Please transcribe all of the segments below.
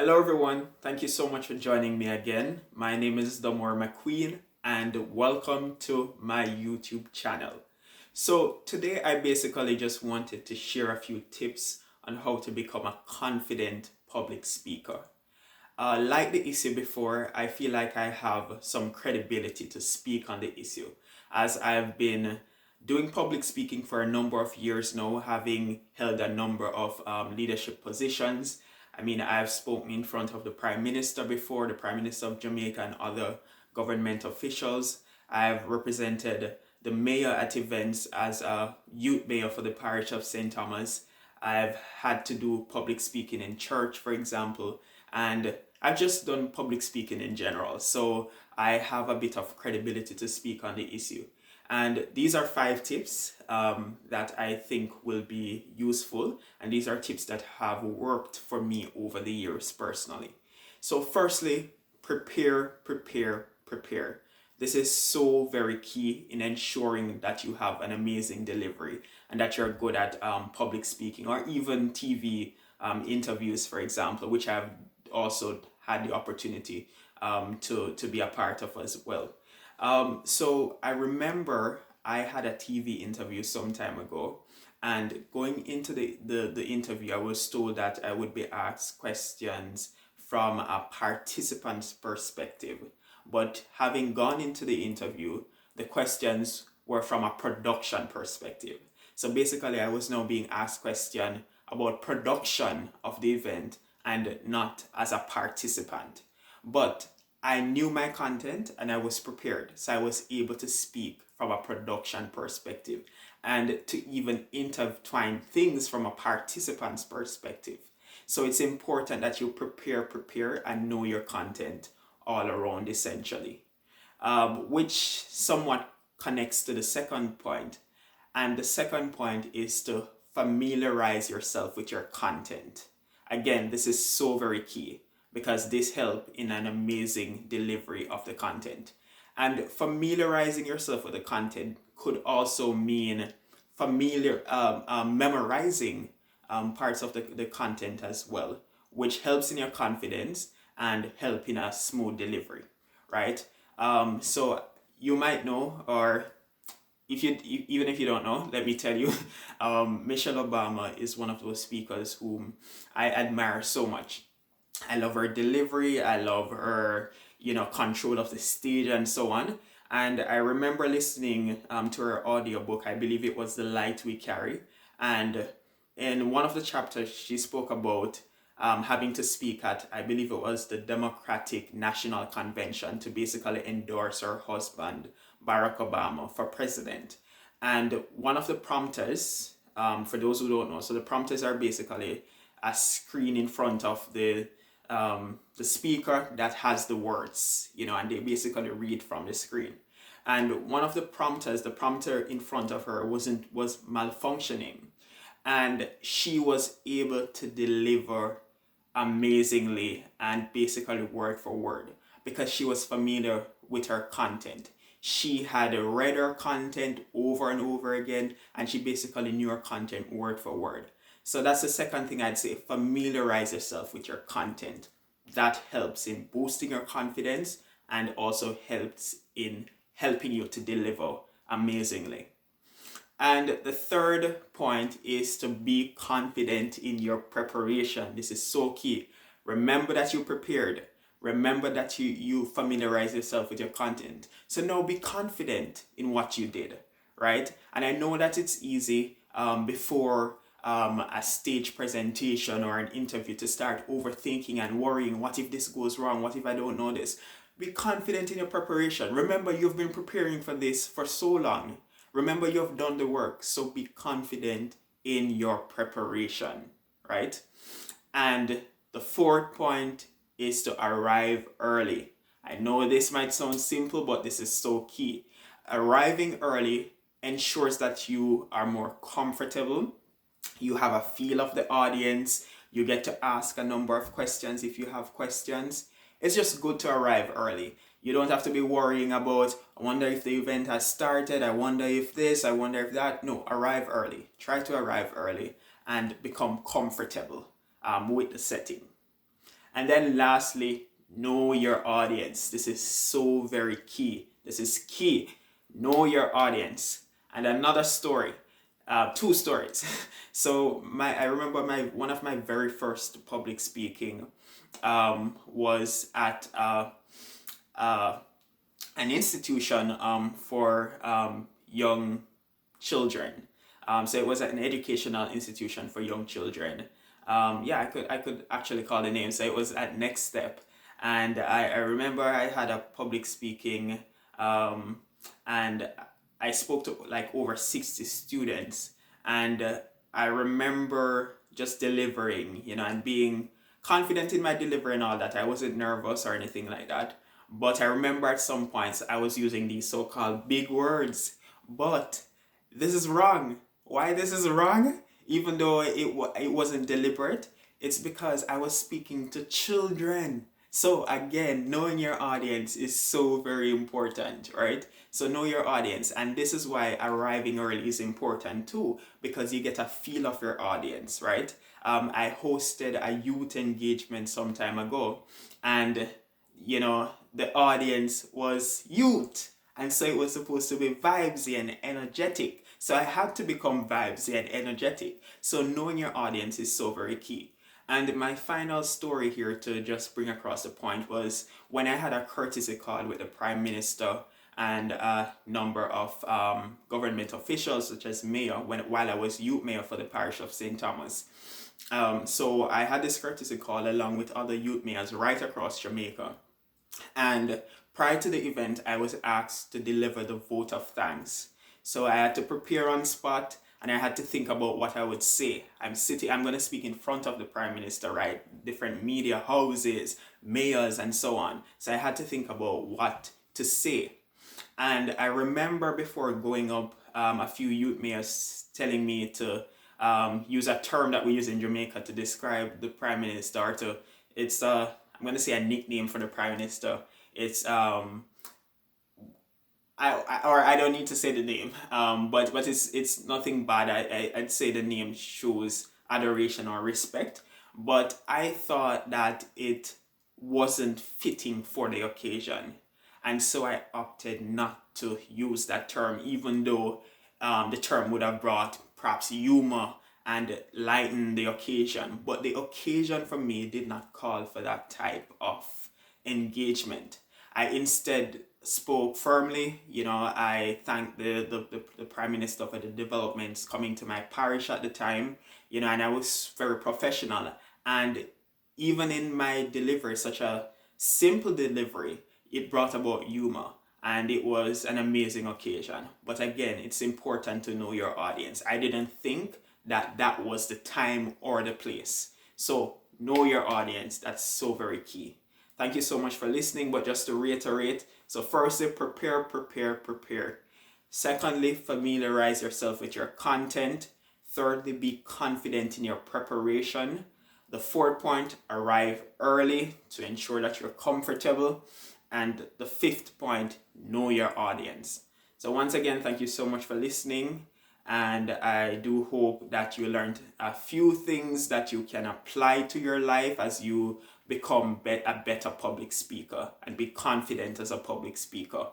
Hello, everyone. Thank you so much for joining me again. My name is Domore McQueen, and welcome to my YouTube channel. So, today I basically just wanted to share a few tips on how to become a confident public speaker. Like the issue before, I feel like I have some credibility to speak on the issue, as I've been doing public speaking for a number of years now, having held a number of leadership positions. I mean, I've spoken in front of the Prime Minister before, the Prime Minister of Jamaica, and other government officials. I've represented the mayor at events as a youth mayor for the parish of St. Thomas. I've had to do public speaking in church, for example, and I've just done public speaking in general. So I have a bit of credibility to speak on the issue. And these are 5 tips that I think will be useful. And these are tips that have worked for me over the years personally. So, firstly, prepare. This is so very key in ensuring that you have an amazing delivery and that you're good at public speaking or even TV interviews, for example, which I've also had the opportunity to be a part of as well. So I remember I had a TV interview some time ago, and going into the interview, I was told that I would be asked questions from a participant's perspective. But having gone into the interview, the questions were from a production perspective. So basically, I was now being asked questions about production of the event and not as a participant. But I knew my content and I was prepared. So I was able to speak from a production perspective and to even intertwine things from a participant's perspective. So it's important that you prepare, and know your content all around essentially, which somewhat connects to the second point. And the second point is to familiarize yourself with your content. Again, this is so very key because this helps in an amazing delivery of the content. And familiarizing yourself with the content could also mean memorizing parts of the content as well, which helps in your confidence and help in a smooth delivery, right? So you might know, or even if you don't know, let me tell you, Michelle Obama is one of those speakers whom I admire so much. I love her delivery. I love her, control of the stage and so on. And I remember listening to her audiobook. I believe it was The Light We Carry. And in one of the chapters, she spoke about having to speak at, I believe it was the Democratic National Convention to basically endorse her husband, Barack Obama, for president. And one of the prompters, for those who don't know, so the prompters are basically a screen in front of the speaker that has the words, and they basically read from the screen. And one of the prompters, the prompter in front of her was malfunctioning, and she was able to deliver amazingly and basically word for word because she was familiar with her content. She had read her content over and over again, and she basically knew her content word for word. So that's the second thing I'd say: familiarize yourself with your content. That helps in boosting your confidence and also helps in helping you to deliver amazingly. And the third point is to be confident in your preparation. This is so key. Remember that you prepared. Remember that you familiarize yourself with your content. So now be confident in what you did, right? And I know that it's easy before a stage presentation or an interview to start overthinking and worrying. What if this goes wrong? What if I don't know this? Be confident in your preparation. Remember, you've been preparing for this for so long. Remember, you've done the work. So be confident in your preparation, right? And the fourth point is to arrive early. I know this might sound simple, but this is so key. Arriving early ensures that you are more comfortable. You have a feel of the audience. You get to ask a number of questions if you have questions. It's just good to arrive early. You don't have to be worrying about, I wonder if the event has started, I wonder if this, I wonder if that. No, arrive early. Try to arrive early and become comfortable with the setting. And then lastly, know your audience. This is so very key. This is key. Know your audience. And another story, two stories. So I remember one of my very first public speaking was at an institution for young children. So it was an educational institution for young children. Yeah, I could actually call the name. So it was at Next Step, and I remember I had a public speaking, and I spoke to like over 60 students, and I remember just delivering, and being confident in my delivery and all that. I wasn't nervous or anything like that. But I remember at some points I was using these so-called big words. But this is wrong. Why this is wrong? Even though it wasn't deliberate, it's because I was speaking to children. So again, knowing your audience is so very important, right? So know your audience, and this is why arriving early is important too, because you get a feel of your audience, right? I hosted a youth engagement some time ago, and the audience was youth, and so it was supposed to be vibesy and energetic. So I had to become vibesy and energetic. So knowing your audience is so very key. And my final story here to just bring across the point was when I had a courtesy call with the Prime Minister and a number of government officials, such as mayor, while I was youth mayor for the parish of St. Thomas. So I had this courtesy call along with other youth mayors right across Jamaica. And prior to the event, I was asked to deliver the vote of thanks. So I had to prepare on spot, and I had to think about what I would say. I'm going to speak in front of the Prime Minister, right? Different media houses, mayors, and so on. So I had to think about what to say. And I remember before going up, a few youth mayors telling me to use a term that we use in Jamaica to describe the Prime Minister, I'm going to say a nickname for the Prime Minister. It's I don't need to say the name, but it's nothing bad. I'd say the name shows adoration or respect, but I thought that it wasn't fitting for the occasion, and so I opted not to use that term, even though the term would have brought perhaps humor and lighten the occasion. But the occasion for me did not call for that type of engagement. I instead spoke firmly. I thanked the Prime Minister for the developments coming to my parish at the time, and I was very professional. And even in my delivery, such a simple delivery, it brought about humor. And it was an amazing occasion. But again, it's important to know your audience. I didn't think that was the time or the place. So know your audience. That's so very key. Thank you so much for listening. But just to reiterate, so firstly, prepare. Secondly, familiarize yourself with your content. Thirdly, be confident in your preparation. The fourth point, arrive early to ensure that you're comfortable. And the fifth point, know your audience. So once again, thank you so much for listening. And I do hope that you learned a few things that you can apply to your life as you become a better public speaker and be confident as a public speaker.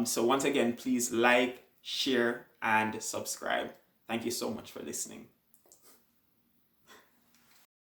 So once again, please like, share, and subscribe. Thank you so much for listening.